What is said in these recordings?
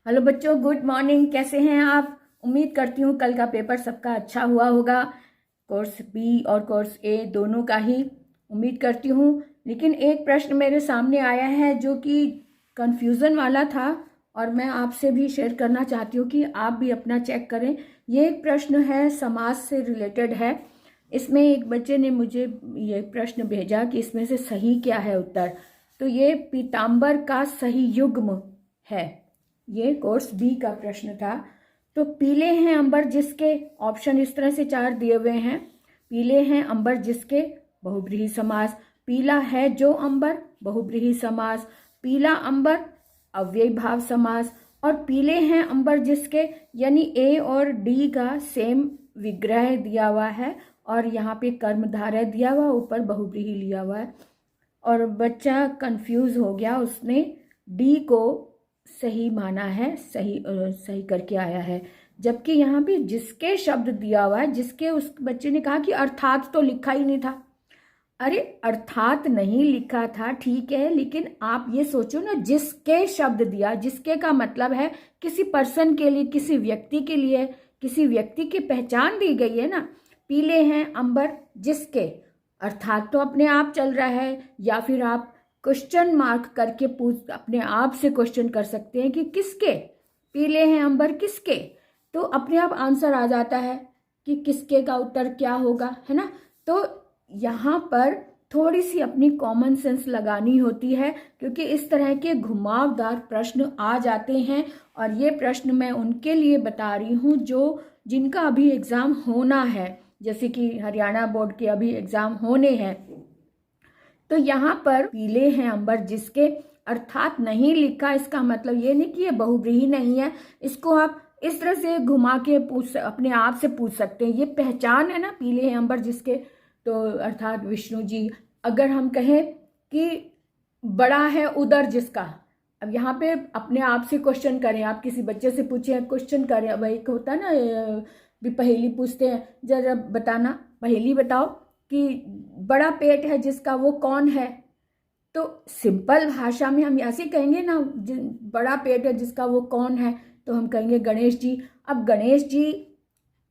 Hello बच्चों, good morning. कैसे हैं आप? उम्मीद करती हूँ कल का पेपर सबका अच्छा हुआ होगा। कोर्स बी और कोर्स ए दोनों का ही उम्मीद करती हूँ। लेकिन एक प्रश्न मेरे सामने आया है जो कि कंफ्यूजन वाला था और मैं आपसे भी शेयर करना चाहती हूँ कि आप भी अपना चेक करें। ये एक प्रश्न है, समाज से रिलेटेड है। इसमें एक बच्चे ने मुझे ये प्रश्न भेजा कि इसमें से सही क्या है उत्तर। तो ये पीताम्बर का सही युग्म है। ये कोर्स बी का प्रश्न था। तो पीले हैं अंबर जिसके, ऑप्शन इस तरह से 4 दिए हुए हैं। पीले हैं अंबर जिसके, बहुब्रीहि समास। पीला है जो अंबर, बहुब्रीहि समास। पीला अंबर, अव्ययी भाव समास। और पीले हैं अंबर जिसके, यानी ए और डी का सेम विग्रह दिया हुआ है और यहाँ पे कर्मधारय दिया हुआ, ऊपर बहुब्रीहि लिया हुआ है। और बच्चा कंफ्यूज हो गया, उसने डी को सही माना है, सही करके आया है। जबकि यहाँ पे जिसके शब्द दिया हुआ है, जिसके, उस बच्चे ने कहा कि अर्थात तो लिखा ही नहीं था। अरे अर्थात नहीं लिखा था, ठीक है, लेकिन आप ये सोचो ना, जिसके शब्द दिया, जिसके का मतलब है किसी पर्सन के लिए, किसी व्यक्ति के लिए, किसी व्यक्ति की पहचान दी गई है ना। पीले हैं अंबर जिसके, अर्थात तो अपने आप चल रहा है, या फिर आप क्वेश्चन मार्क करके पूछ, अपने आप से क्वेश्चन कर सकते हैं कि किसके पीले हैं अंबर, किसके। तो अपने आप आंसर आ जाता है कि किसके का उत्तर क्या होगा, है ना। तो यहाँ पर थोड़ी सी अपनी कॉमन सेंस लगानी होती है, क्योंकि इस तरह के घुमावदार प्रश्न आ जाते हैं। और ये प्रश्न मैं उनके लिए बता रही हूँ जो जिनका अभी एग्ज़ाम होना है, जैसे कि हरियाणा बोर्ड के अभी एग्ज़ाम होने हैं। तो यहाँ पर पीले हैं अंबर जिसके, अर्थात नहीं लिखा, इसका मतलब ये नहीं कि ये बहुब्रीहि नहीं है। इसको आप इस तरह से घुमा के पूछ, अपने आप से पूछ सकते हैं। ये पहचान है ना, पीले हैं अंबर जिसके, तो अर्थात विष्णु जी। अगर हम कहें कि बड़ा है उदर जिसका, अब यहाँ पे अपने आप से क्वेश्चन करें, आप किसी बच्चे से पूछे, क्वेश्चन करें। अब एक होता है ना, भी पहेली पूछते हैं, जरा बताना, पहेली बताओ कि बड़ा पेट है जिसका वो कौन है। तो सिंपल भाषा में हम ऐसे कहेंगे ना, बड़ा पेट है जिसका वो कौन है, तो हम कहेंगे गणेश जी। अब गणेश जी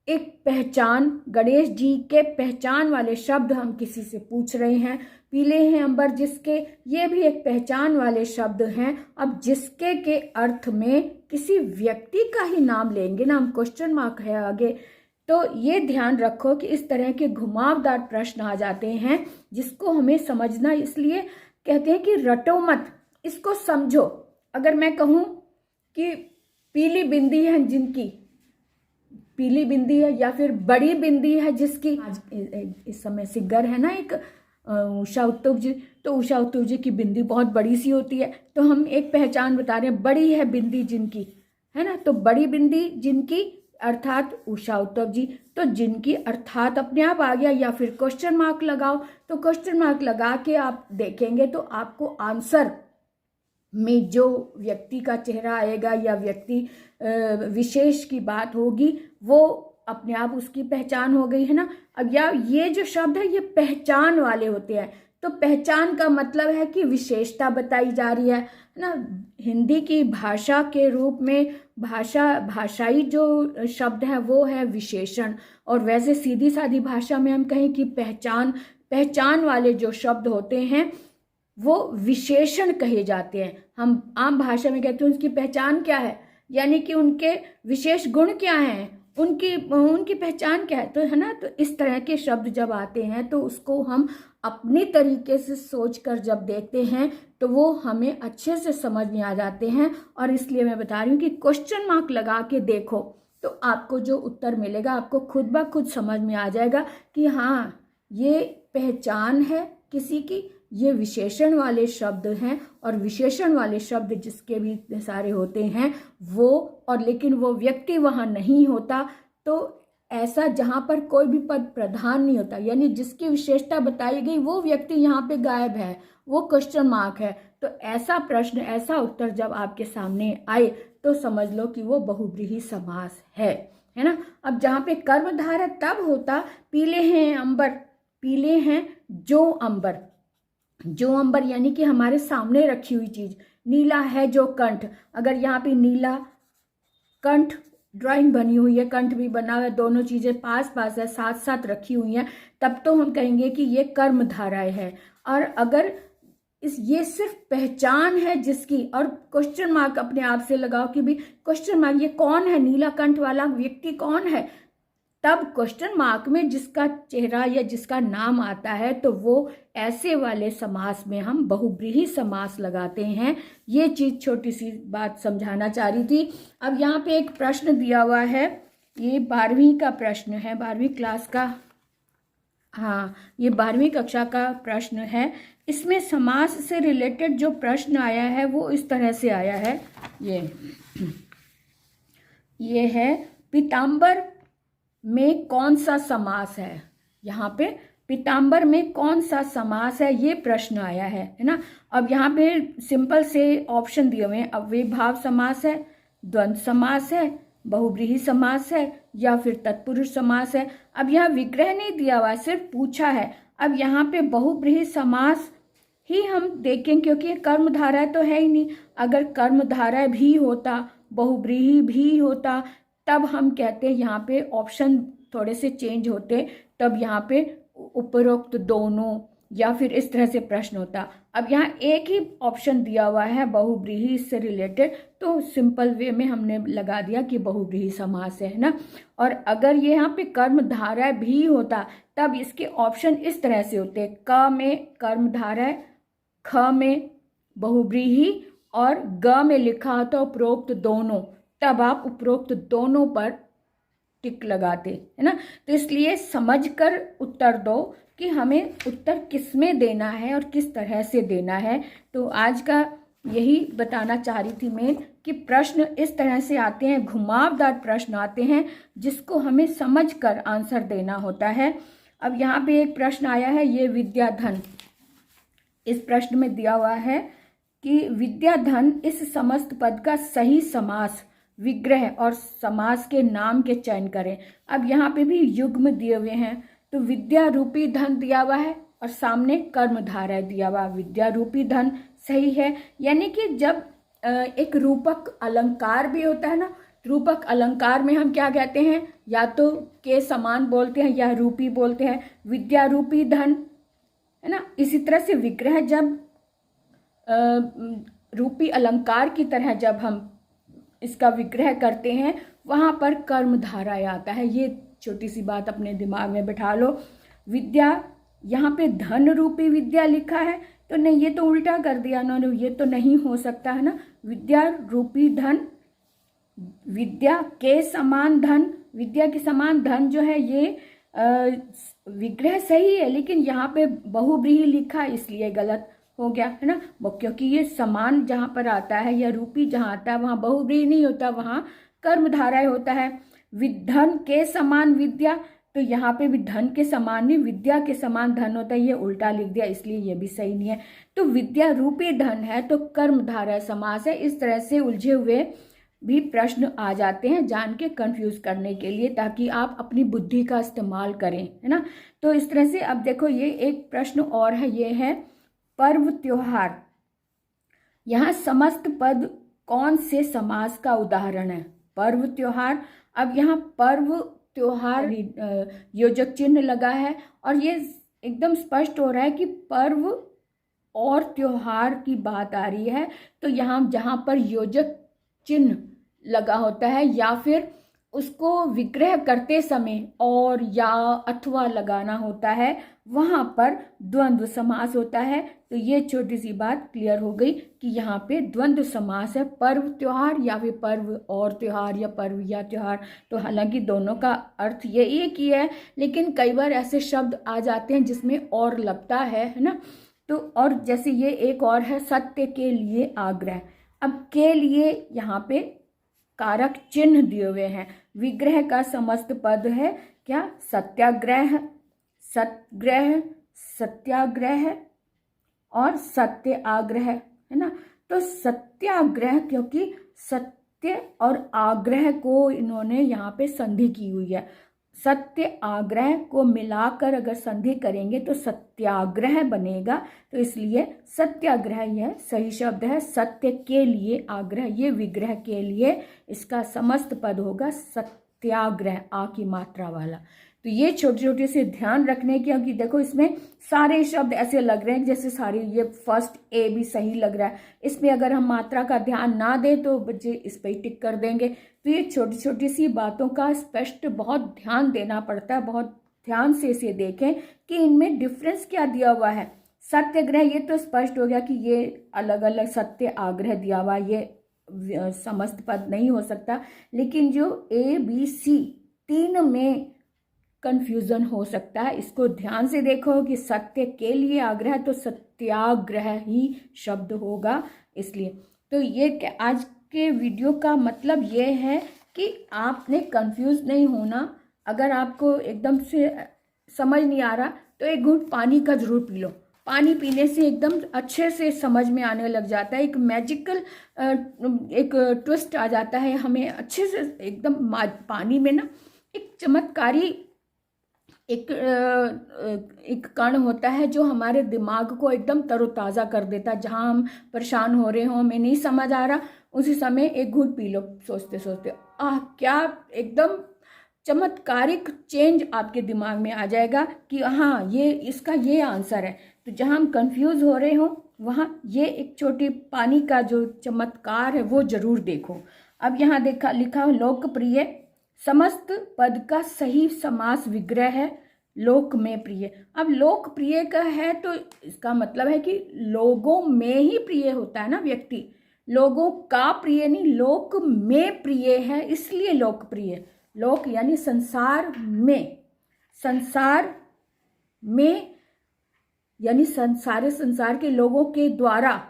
एक पहचान, गणेश जी के पहचान वाले शब्द हम किसी से पूछ रहे हैं। पीले हैं अंबर जिसके, ये भी एक पहचान वाले शब्द हैं। अब जिसके के अर्थ में किसी व्यक्ति का ही नाम लेंगे ना हम, क्वेश्चन मार्क है आगे। तो ये ध्यान रखो कि इस तरह के घुमावदार प्रश्न आ जाते हैं, जिसको हमें समझना, इसलिए कहते हैं कि रटो मत, इसको समझो। अगर मैं कहूँ कि पीली बिंदी है जिनकी, पीली बिंदी है, या फिर बड़ी बिंदी है जिसकी, आज इस समय सिंगर है ना एक उषा उत्तुप जी, तो उषा उत्तुप जी की बिंदी बहुत बड़ी सी होती है। तो हम एक पहचान बता रहे हैं, बड़ी है बिंदी जिनकी, है ना। तो बड़ी बिंदी जिनकी अर्थात उषा उत्तुप जी। तो जिनकी अर्थात अपने आप आ गया, या फिर क्वेश्चन मार्क लगाओ। तो क्वेश्चन मार्क लगा के आप देखेंगे तो आपको आंसर में जो व्यक्ति का चेहरा आएगा या व्यक्ति विशेष की बात होगी, वो अपने आप उसकी पहचान हो गई, है ना। अब या ये जो शब्द है ये पहचान वाले होते हैं। तो पहचान का मतलब है कि विशेषता बताई जा रही है ना। हिंदी की भाषा के रूप में भाषाई जो शब्द है वो है विशेषण। और वैसे सीधी सादी भाषा में हम कहें कि पहचान वाले जो शब्द होते हैं वो विशेषण कहे जाते हैं। हम आम भाषा में कहते हैं उसकी पहचान क्या है, यानी कि उनके विशेष गुण क्या हैं, उनकी पहचान क्या है, तो है ना। तो इस तरह के शब्द जब आते हैं तो उसको हम अपनी तरीके से सोचकर जब देखते हैं तो वो हमें अच्छे से समझ में आ जाते हैं। और इसलिए मैं बता रही हूँ कि क्वेश्चन मार्क लगा के देखो तो आपको जो उत्तर मिलेगा, आपको खुद ब खुद समझ में आ जाएगा कि हाँ ये पहचान है किसी की, ये विशेषण वाले शब्द हैं। और विशेषण वाले शब्द जिसके भी इतने सारे होते हैं वो, और लेकिन वो व्यक्ति वहाँ नहीं होता। तो ऐसा जहाँ पर कोई भी पद प्रधान नहीं होता, यानी जिसकी विशेषता बताई गई वो व्यक्ति यहाँ पे गायब है, वो क्वेश्चन मार्क है। तो ऐसा प्रश्न, ऐसा उत्तर जब आपके सामने आए तो समझ लो कि वो बहुब्रीहि समास है ना। अब जहाँ पे कर्मधारय तब होता, पीले हैं अंबर, पीले हैं जो अंबर, जो अंबर यानी कि हमारे सामने रखी हुई चीज। नीला है जो कंठ, अगर यहाँ पे नीला कंठ ड्राइंग बनी हुई है, कंठ भी बना हुआ है, दोनों चीजें पास पास है, साथ साथ रखी हुई हैं, तब तो हम कहेंगे कि ये कर्म धाराएं है। और अगर ये सिर्फ पहचान है जिसकी, और क्वेश्चन मार्क अपने आप से लगाओ कि भी क्वेश्चन मार्क, ये कौन है, नीला कंठ वाला व्यक्ति कौन है, तब क्वेश्चन मार्क में जिसका चेहरा या जिसका नाम आता है तो वो ऐसे वाले समास में हम बहुब्रीहि समास लगाते हैं। ये चीज छोटी सी बात समझाना चाह रही थी। अब यहाँ पे एक प्रश्न दिया हुआ है, ये 12वीं का प्रश्न है, 12वीं क्लास का, हाँ ये 12वीं कक्षा का प्रश्न है। इसमें समास से रिलेटेड जो प्रश्न आया है वो इस तरह से आया है, ये है पीताम्बर में कौन सा समास है। यहाँ पे पीताम्बर में कौन सा समास है, ये प्रश्न आया है ना। अब यहाँ पे सिंपल से ऑप्शन दिए हुए हैं, अव्ययीभाव समास है, द्वंद्व समास है, बहुब्रीहि समास है, या फिर तत्पुरुष समास है। अब यहाँ विग्रह नहीं दिया हुआ है, सिर्फ पूछा है। अब यहाँ पे बहुब्रीहि समास ही हम देखें, क्योंकि कर्मधारय तो है ही नहीं। अगर कर्मधारय भी होता, बहुब्रीहि भी होता, तब हम कहते हैं यहाँ पे ऑप्शन थोड़े से चेंज होते, तब यहाँ पे उपरोक्त दोनों या फिर इस तरह से प्रश्न होता। अब यहाँ एक ही ऑप्शन दिया हुआ है बहुब्रीहि, इससे रिलेटेड, तो सिंपल वे में हमने लगा दिया कि बहुब्रीहि समास है ना। और अगर ये यहाँ पे कर्मधारय भी होता तब इसके ऑप्शन इस तरह से होते, क में कर्मधारय, ख में बहुब्रीहि और ग में लिखा होता उपरोक्त दोनों, तब आप उपरोक्त दोनों पर टिक लगाते है ना। तो इसलिए समझकर उत्तर दो कि हमें उत्तर किस में देना है और किस तरह से देना है। तो आज का यही बताना चाह रही थी मैं कि प्रश्न इस तरह से आते हैं, घुमावदार प्रश्न आते हैं जिसको हमें समझकर आंसर देना होता है। अब यहाँ पे एक प्रश्न आया है, ये विद्याधन, इस प्रश्न में दिया हुआ है कि विद्याधन इस समस्त पद का सही समास, विग्रह और समास के नाम के चयन करें। अब यहाँ पे भी युग्म दिए हुए हैं, तो विद्या रूपी धन दिया हुआ है और सामने कर्मधारय दिया हुआ, विद्या रूपी धन सही है। यानी कि जब एक रूपक अलंकार भी होता है ना, रूपक अलंकार में हम क्या कहते हैं, या तो के समान बोलते हैं या रूपी बोलते हैं, विद्या रूपी धन है ना। इसी तरह से विग्रह जब रूपी अलंकार की तरह जब हम इसका विग्रह करते हैं, वहां पर कर्मधारय आता है। ये छोटी सी बात अपने दिमाग में बिठा लो। विद्या, यहाँ पे धन रूपी विद्या लिखा है, तो नहीं, ये तो उल्टा कर दिया उन्होंने, ये तो नहीं हो सकता है ना। विद्या रूपी धन, विद्या के समान धन, विद्या के समान धन जो है ये विग्रह सही है, लेकिन यहाँ पे बहुब्रीहि लिखा इसलिए गलत हो गया है ना। क्योंकि ये समान जहाँ पर आता है या रूपी जहाँ आता है वहाँ बहुब्रीहि नहीं होता, वहाँ कर्मधारय होता है। धन के समान विद्या, तो यहाँ पे भी धन के समान नहीं, विद्या के समान धन होता है, ये उल्टा लिख दिया, इसलिए ये भी सही नहीं है। तो विद्या रूपी धन है तो कर्मधारय समास है। इस तरह से उलझे हुए भी प्रश्न आ जाते हैं, जान के कंफ्यूज करने के लिए, ताकि आप अपनी बुद्धि का इस्तेमाल करें, है ना। तो इस तरह से अब देखो ये एक प्रश्न और है, ये है पर्व त्योहार। यहाँ समस्त पद कौन से समास का उदाहरण है, पर्व त्योहार। अब यहाँ पर्व त्योहार योजक चिन्ह लगा है और ये एकदम स्पष्ट हो रहा है कि पर्व और त्योहार की बात आ रही है। तो यहाँ जहाँ पर योजक चिन्ह लगा होता है या फिर उसको विग्रह करते समय और या अथवा लगाना होता है, वहाँ पर द्वंद्व समास होता है। तो ये छोटी सी बात क्लियर हो गई कि यहाँ पे द्वंद्व समास है, पर्व त्योहार या फिर पर्व और त्योहार या पर्व या त्योहार। तो हालांकि दोनों का अर्थ ये एक ही है, लेकिन कई बार ऐसे शब्द आ जाते हैं जिसमें और लगता है ना। तो और जैसे ये एक और है, सत्य के लिए आग्रह। अब के लिए यहाँ पे कारक चिन्ह दिए हुए हैं। विग्रह का समस्त पद है क्या, सत्याग्रह, सत्ग्रह, सत्याग्रह और सत्य आग्रह, है ना। तो सत्याग्रह, क्योंकि सत्य और आग्रह को इन्होंने यहाँ पे संधि की हुई है। सत्याग्रह को मिलाकर अगर संधि करेंगे तो सत्याग्रह बनेगा। तो इसलिए सत्याग्रह यह सही शब्द है। सत्य के लिए, आग्रह ये विग्रह के लिए, इसका समस्त पद होगा सत्याग्रह, आ की मात्रा वाला। तो ये छोटे छोटे से ध्यान रखने की, क्योंकि देखो इसमें सारे शब्द ऐसे लग रहे हैं जैसे सारे, ये फर्स्ट ए भी सही लग रहा है, इसमें अगर हम मात्रा का ध्यान ना दें तो बच्चे इस पर ही टिक कर देंगे। तो ये छोटी छोटी सी बातों का स्पष्ट बहुत ध्यान देना पड़ता है। बहुत ध्यान से इसे देखें कि इनमें डिफरेंस क्या दिया हुआ है। सत्याग्रह ये तो स्पष्ट हो गया कि ये अलग अलग, सत्य आग्रह दिया हुआ, ये समस्त पद नहीं हो सकता। लेकिन जो ए बी सी तीन में कंफ्यूजन हो सकता है, इसको ध्यान से देखो कि सत्य के लिए आग्रह तो सत्याग्रह ही शब्द होगा। इसलिए तो ये आज के वीडियो का मतलब ये है कि आपने कंफ्यूज नहीं होना। अगर आपको एकदम से समझ नहीं आ रहा तो एक घूंट पानी का जरूर पी लो। पानी पीने से एकदम अच्छे से समझ में आने लग जाता है। एक मैजिकल एक ट्विस्ट आ जाता है, हमें अच्छे से एकदम पानी में ना एक चमत्कारी एक कण होता है जो हमारे दिमाग को एकदम तरोताज़ा कर देता है। जहाँ हम परेशान हो रहे हो, हमें नहीं समझ आ रहा, उसी समय एक घूंट पी लो, सोचते सोचते क्या एकदम चमत्कारिक चेंज आपके दिमाग में आ जाएगा कि हाँ ये इसका ये आंसर है। तो जहाँ हम कंफ्यूज हो रहे हो वहाँ ये एक छोटी पानी का जो चमत्कार है वो जरूर देखो। अब यहाँ लिखा लोकप्रिय, समस्त पद का सही समास विग्रह है लोक में प्रिय। अब लोकप्रिय का है तो इसका मतलब है कि लोगों में ही प्रिय होता है ना व्यक्ति, लोगों का प्रिय नहीं, लोक में प्रिय है इसलिए लोकप्रिय। लोक यानी संसार में, संसार में यानी सारे संसार के लोगों के द्वारा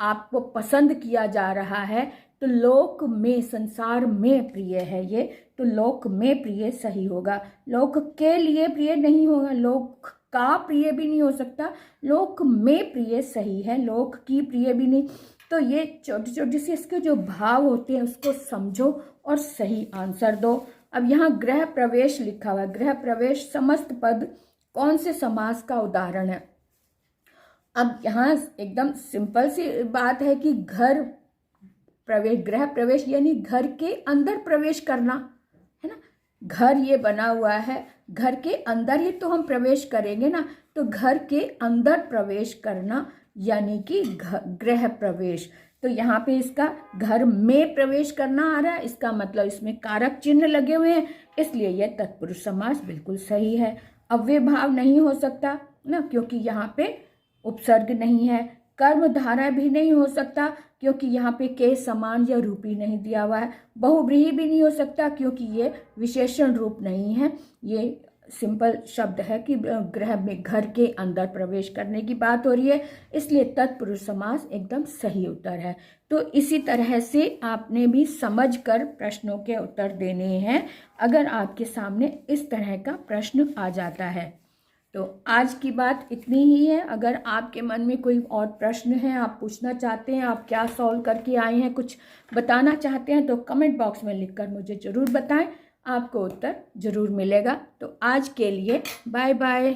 आपको पसंद किया जा रहा है। तो लोक में, संसार में प्रिय है ये, तो लोक में प्रिय सही होगा। लोक के लिए प्रिय नहीं होगा, लोक का प्रिय भी नहीं हो सकता, लोक में प्रिय सही है, लोक की प्रिय भी नहीं। तो ये छोटी छोटी सी इसके जो भाव होते हैं उसको समझो और सही आंसर दो। अब यहाँ गृह प्रवेश लिखा हुआ है। गृह प्रवेश समस्त पद कौन से समास का उदाहरण है? अब यहाँ एकदम सिंपल सी बात है कि घर प्रवेश, गृह प्रवेश यानी घर के अंदर प्रवेश करना है ना। घर ये बना हुआ है, घर के अंदर ही तो हम प्रवेश करेंगे ना, तो घर के अंदर प्रवेश करना यानी कि गृह प्रवेश। तो यहाँ पे इसका घर में प्रवेश करना आ रहा है, इसका मतलब इसमें कारक चिन्ह लगे हुए हैं, इसलिए यह तत्पुरुष समास बिल्कुल सही है। अव्यय भाव नहीं हो सकता ना, क्योंकि यहाँ पे उपसर्ग नहीं है। कर्म धारा भी नहीं हो सकता क्योंकि यहाँ पे के समान या रूपी नहीं दिया हुआ है। बहुव्रीहि भी नहीं हो सकता क्योंकि ये विशेषण रूप नहीं है, ये सिंपल शब्द है कि गृह में, घर के अंदर प्रवेश करने की बात हो रही है, इसलिए तत्पुरुष समास एकदम सही उत्तर है। तो इसी तरह से आपने भी समझकर प्रश्नों के उत्तर देने हैं अगर आपके सामने इस तरह का प्रश्न आ जाता है। तो आज की बात इतनी ही है। अगर आपके मन में कोई और प्रश्न है, आप पूछना चाहते हैं, आप क्या सॉल्व करके आए हैं, कुछ बताना चाहते हैं, तो कमेंट बॉक्स में लिखकर मुझे ज़रूर बताएं, आपको उत्तर ज़रूर मिलेगा। तो आज के लिए बाय बाय।